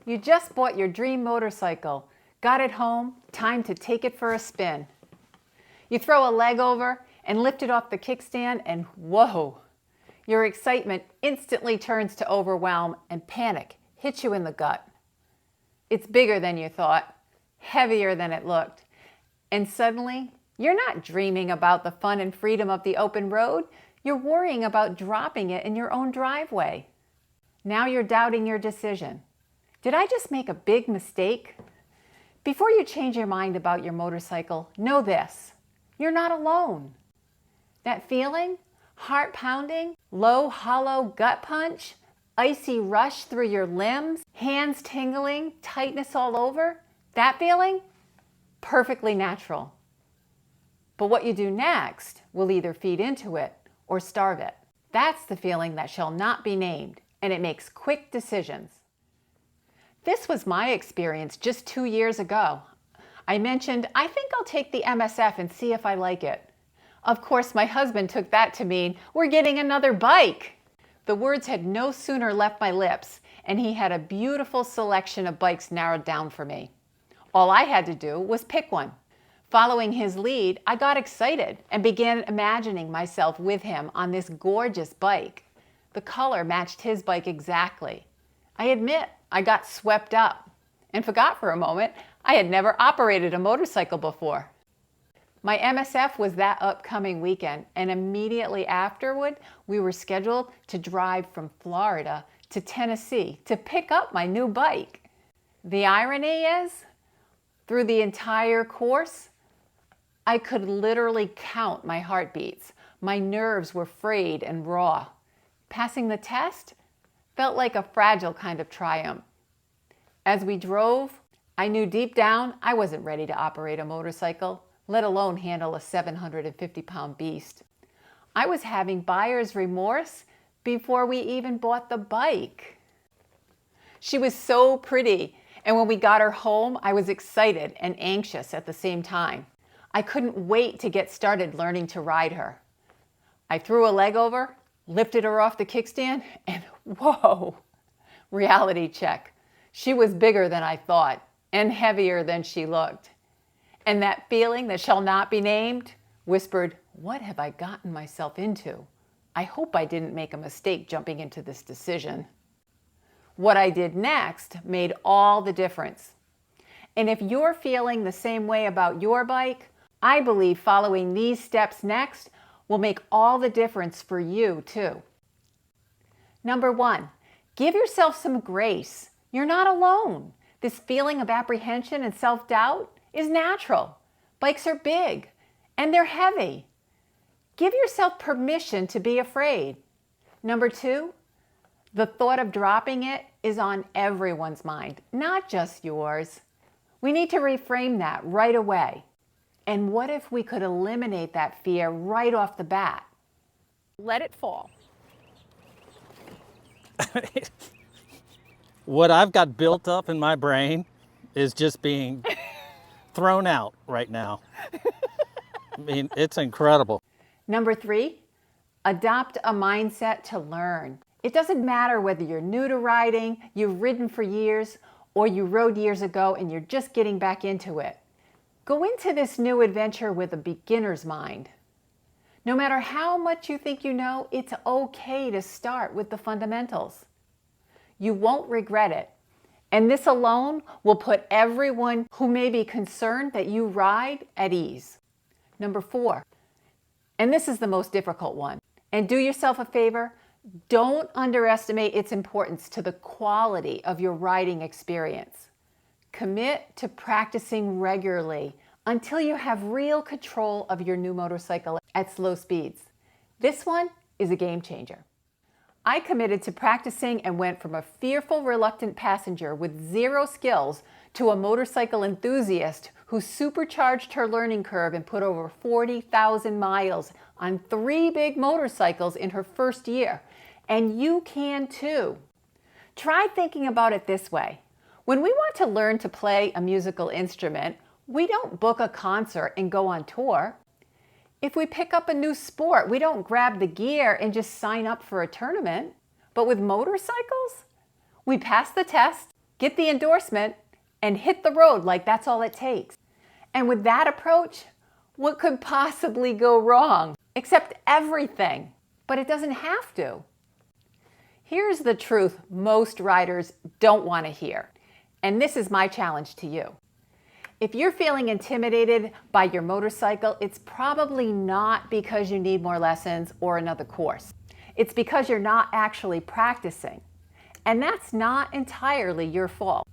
You just bought your dream motorcycle, got it home, time to take it for a spin. You throw a leg over and lift it off the kickstand and whoa, your excitement instantly turns to overwhelm and panic hits you in the gut. It's bigger than you thought, heavier than it looked, and suddenly you're not dreaming about the fun and freedom of the open road, you're worrying about dropping it in your own driveway. Now you're doubting your decision. Did I just make a big mistake? Before you change your mind about your motorcycle, know this: you're not alone. That feeling, heart pounding, low, hollow gut punch, icy rush through your limbs, hands tingling, tightness all over, that feeling, perfectly natural. But what you do next will either feed into it or starve it. That's the feeling that shall not be named, and it makes quick decisions. This was my experience just 2 years ago. I mentioned, I think I'll take the MSF and see if I like it. Of course, my husband took that to mean, we're getting another bike. The words had no sooner left my lips, and he had a beautiful selection of bikes narrowed down for me. All I had to do was pick one. Following his lead, I got excited and began imagining myself with him on this gorgeous bike. The color matched his bike exactly. I admit, I got swept up and forgot for a moment I had never operated a motorcycle before. My MSF was that upcoming weekend, and immediately afterward, we were scheduled to drive from Florida to Tennessee to pick up my new bike. The irony is, through the entire course, I could literally count my heartbeats. My nerves were frayed and raw. Passing the test felt like a fragile kind of triumph. As we drove, I knew deep down I wasn't ready to operate a motorcycle, let alone handle a 750-pound beast. I was having buyer's remorse before we even bought the bike. She was so pretty, and when we got her home, I was excited and anxious at the same time. I couldn't wait to get started learning to ride her. I threw a leg over, lifted her off the kickstand, and whoa, reality check. She was bigger than I thought and heavier than she looked. And that feeling that shall not be named whispered, what have I gotten myself into? I hope I didn't make a mistake jumping into this decision. What I did next made all the difference. And if you're feeling the same way about your bike, I believe following these steps next will make all the difference for you too. Number 1, give yourself some grace. You're not alone. This feeling of apprehension and self-doubt is natural. Bikes are big and they're heavy. Give yourself permission to be afraid. Number 2, the thought of dropping it is on everyone's mind, not just yours. We need to reframe that right away. And what if we could eliminate that fear right off the bat? Let it fall. What I've got built up in my brain is just being thrown out right now. I mean, it's incredible. Number 3, adopt a mindset to learn. It doesn't matter whether you're new to riding, you've ridden for years, or you rode years ago and you're just getting back into it. Go into this new adventure with a beginner's mind. No matter how much you think you know, it's okay to start with the fundamentals. You won't regret it. And this alone will put everyone who may be concerned that you ride at ease. Number 4, and this is the most difficult one, and do yourself a favor, don't underestimate its importance to the quality of your riding experience. Commit to practicing regularly until you have real control of your new motorcycle at slow speeds. This one is a game changer. I committed to practicing and went from a fearful, reluctant passenger with zero skills to a motorcycle enthusiast who supercharged her learning curve and put over 40,000 miles on 3 big motorcycles in her first year. And you can too. Try thinking about it this way. When we want to learn to play a musical instrument, we don't book a concert and go on tour. If we pick up a new sport, we don't grab the gear and just sign up for a tournament. But with motorcycles, we pass the test, get the endorsement, and hit the road like that's all it takes. And with that approach, what could possibly go wrong? Except everything. But it doesn't have to. Here's the truth most riders don't want to hear. And this is my challenge to you. If you're feeling intimidated by your motorcycle, it's probably not because you need more lessons or another course. It's because you're not actually practicing. And that's not entirely your fault.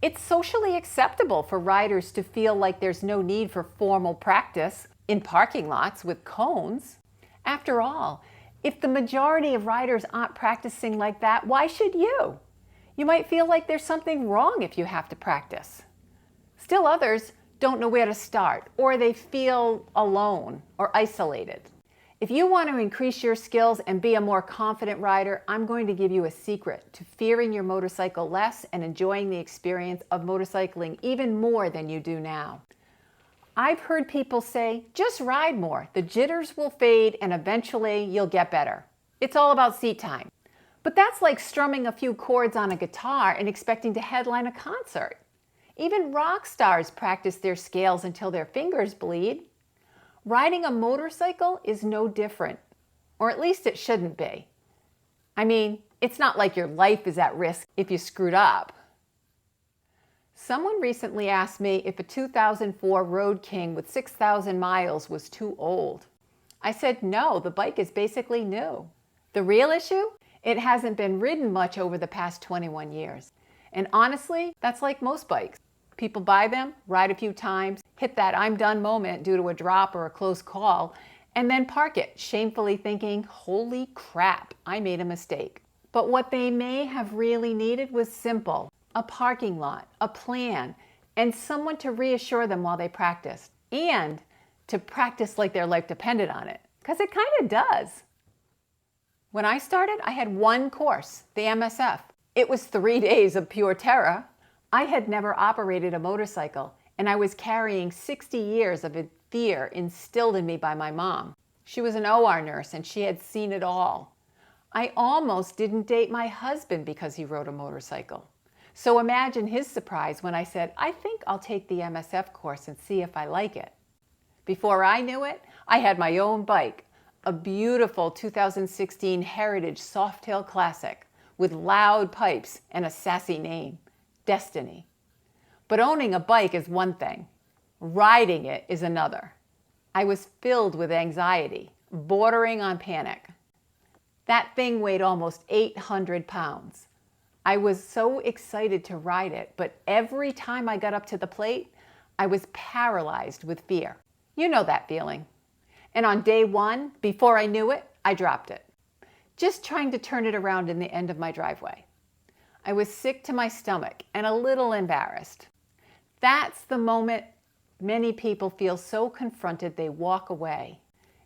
It's socially acceptable for riders to feel like there's no need for formal practice in parking lots with cones. After all, if the majority of riders aren't practicing like that, why should you? You might feel like there's something wrong if you have to practice. Still others don't know where to start, or they feel alone or isolated. If you want to increase your skills and be a more confident rider, I'm going to give you a secret to fearing your motorcycle less and enjoying the experience of motorcycling even more than you do now. I've heard people say, just ride more. The jitters will fade and eventually you'll get better. It's all about seat time. But that's like strumming a few chords on a guitar and expecting to headline a concert. Even rock stars practice their scales until their fingers bleed. Riding a motorcycle is no different, or at least it shouldn't be. I mean, it's not like your life is at risk if you screwed up. Someone recently asked me if a 2004 Road King with 6,000 miles was too old. I said no, the bike is basically new. The real issue? It hasn't been ridden much over the past 21 years. And honestly, that's like most bikes. People buy them, ride a few times, hit that I'm done moment due to a drop or a close call, and then park it, shamefully thinking, holy crap, I made a mistake. But what they may have really needed was simple: a parking lot, a plan, and someone to reassure them while they practiced. And to practice like their life depended on it, because it kind of does. When I started, I had one course, the MSF. It was 3 days of pure terror. I had never operated a motorcycle, and I was carrying 60 years of fear instilled in me by my mom. She was an OR nurse, and she had seen it all. I almost didn't date my husband because he rode a motorcycle. So imagine his surprise when I said, I think I'll take the MSF course and see if I like it. Before I knew it, I had my own bike, a beautiful 2016 Heritage Softail Classic with loud pipes and a sassy name. Destiny. But owning a bike is one thing. Riding it is another. I was filled with anxiety, bordering on panic. That thing weighed almost 800 pounds. I was so excited to ride it, but every time I got up to the plate, I was paralyzed with fear. You know that feeling. And on day one, before I knew it, I dropped it. Just trying to turn it around in the end of my driveway. I was sick to my stomach and a little embarrassed. That's the moment many people feel so confronted they walk away.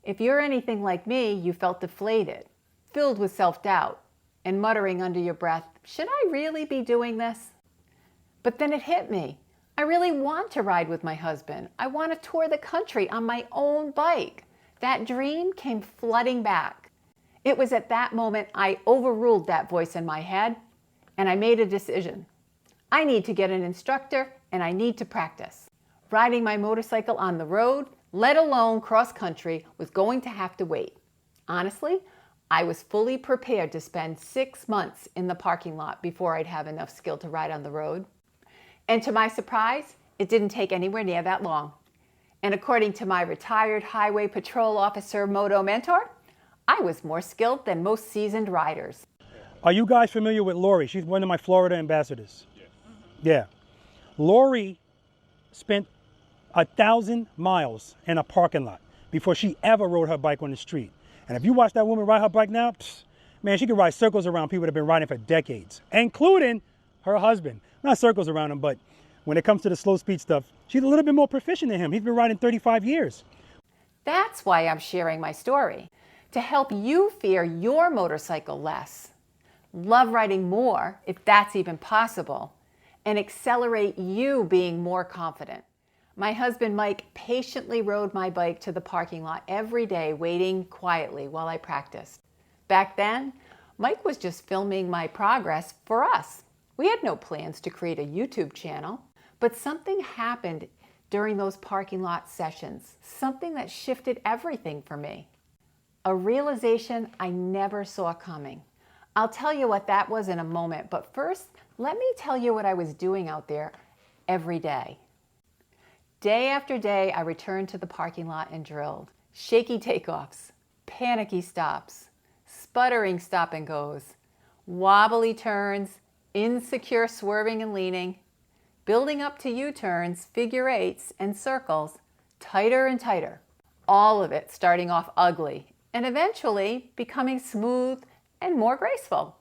If you're anything like me, you felt deflated, filled with self-doubt, and muttering under your breath, should I really be doing this? But then it hit me. I really want to ride with my husband. I want to tour the country on my own bike. That dream came flooding back. It was at that moment I overruled that voice in my head, and I made a decision. I need to get an instructor, and I need to practice. Riding my motorcycle on the road, let alone cross-country, was going to have to wait. Honestly, I was fully prepared to spend 6 months in the parking lot before I'd have enough skill to ride on the road. And to my surprise, it didn't take anywhere near that long. And according to my retired highway patrol officer moto mentor, I was more skilled than most seasoned riders. Are you guys familiar with Lori? She's one of my Florida ambassadors. Yeah. Lori spent 1,000 miles in a parking lot before she ever rode her bike on the street. And if you watch that woman ride her bike now, man, she can ride circles around people that have been riding for decades, including her husband. Not circles around him, but when it comes to the slow speed stuff, she's a little bit more proficient than him. He's been riding 35 years. That's why I'm sharing my story, to help you fear your motorcycle less, love riding more, if that's even possible, and accelerate you being more confident. My husband, Mike, patiently rode my bike to the parking lot every day, waiting quietly while I practiced. Back then, Mike was just filming my progress for us. We had no plans to create a YouTube channel, but something happened during those parking lot sessions, something that shifted everything for me. A realization I never saw coming. I'll tell you what that was in a moment, but first, let me tell you what I was doing out there every day. Day after day, I returned to the parking lot and drilled. Shaky takeoffs, panicky stops, sputtering stop and goes, wobbly turns, insecure swerving and leaning, building up to U-turns, figure eights, and circles, tighter and tighter. All of it starting off ugly and eventually becoming smooth and more graceful.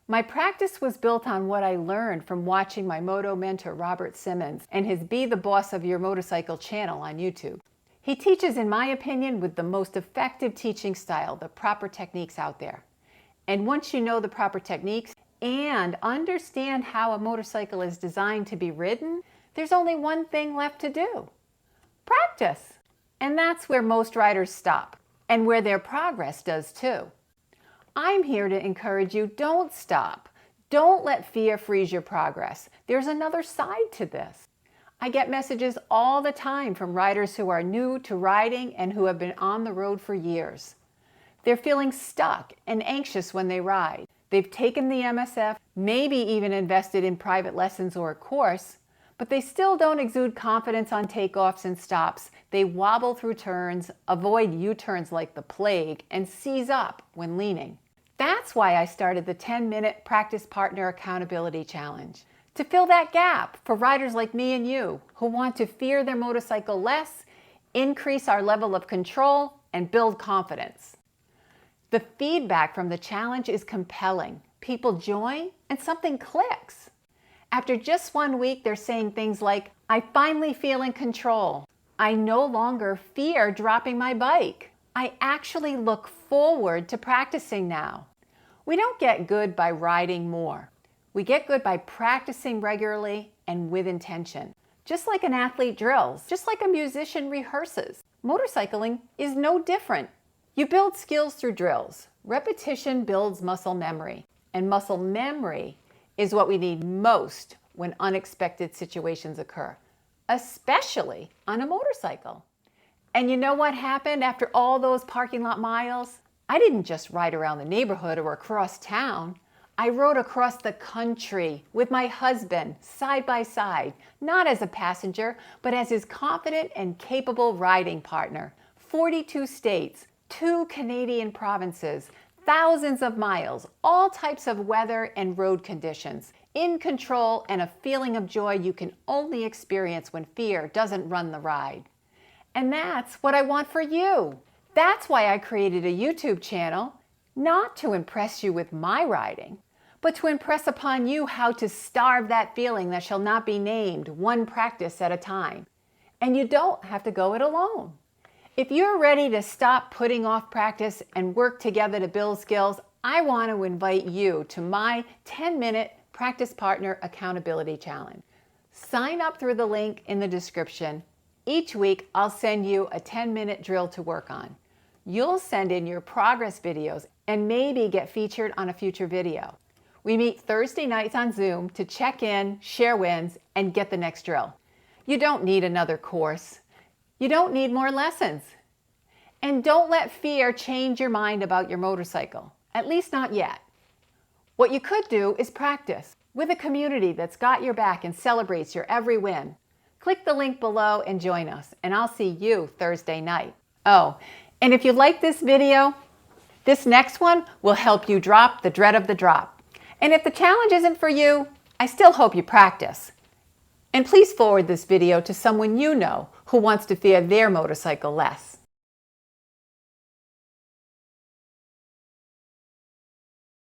My practice was built on what I learned from watching my moto mentor Robert Simmons and his Be the Boss of Your Motorcycle channel on YouTube. He teaches, in my opinion, with the most effective teaching style, the proper techniques out there. And once you know the proper techniques and understand how a motorcycle is designed to be ridden, there's only one thing left to do: practice. And that's where most riders stop, and where their progress does too. I'm here to encourage you, don't stop. Don't let fear freeze your progress. There's another side to this. I get messages all the time from riders who are new to riding and who have been on the road for years. They're feeling stuck and anxious when they ride. They've taken the MSF, maybe even invested in private lessons or a course, but they still don't exude confidence on takeoffs and stops. They wobble through turns, avoid U-turns like the plague, and seize up when leaning. That's why I started the 10-minute Practice Partner Accountability Challenge, to fill that gap for riders like me and you who want to fear their motorcycle less, increase our level of control, and build confidence. The feedback from the challenge is compelling. People join and something clicks. After just 1 week, they're saying things like, I finally feel in control. I no longer fear dropping my bike. I actually look forward to practicing now. We don't get good by riding more. We get good by practicing regularly and with intention. Just like an athlete drills, just like a musician rehearses. Motorcycling is no different. You build skills through drills. Repetition builds muscle memory, and muscle memory is what we need most when unexpected situations occur, especially on a motorcycle. And you know what happened after all those parking lot miles? I didn't just ride around the neighborhood or across town. I rode across the country with my husband, side by side, not as a passenger, but as his confident and capable riding partner. 42 states, 2 Canadian provinces, thousands of miles, all types of weather and road conditions, in control and a feeling of joy you can only experience when fear doesn't run the ride. And that's what I want for you. That's why I created a YouTube channel, not to impress you with my riding, but to impress upon you how to starve that feeling that shall not be named, one practice at a time. And you don't have to go it alone. If you're ready to stop putting off practice and work together to build skills, I want to invite you to my 10-minute Practice Partner Accountability Challenge. Sign up through the link in the description. Each week, I'll send you a 10-minute drill to work on. You'll send in your progress videos and maybe get featured on a future video. We meet Thursday nights on Zoom to check in, share wins, and get the next drill. You don't need another course. You don't need more lessons. And don't let fear change your mind about your motorcycle, at least not yet. What you could do is practice with a community that's got your back and celebrates your every win. Click the link below and join us, and I'll see you Thursday night. Oh, and if you like this video, this next one will help you drop the dread of the drop. And if the challenge isn't for you, I still hope you practice. And please forward this video to someone you know who wants to fear their motorcycle less.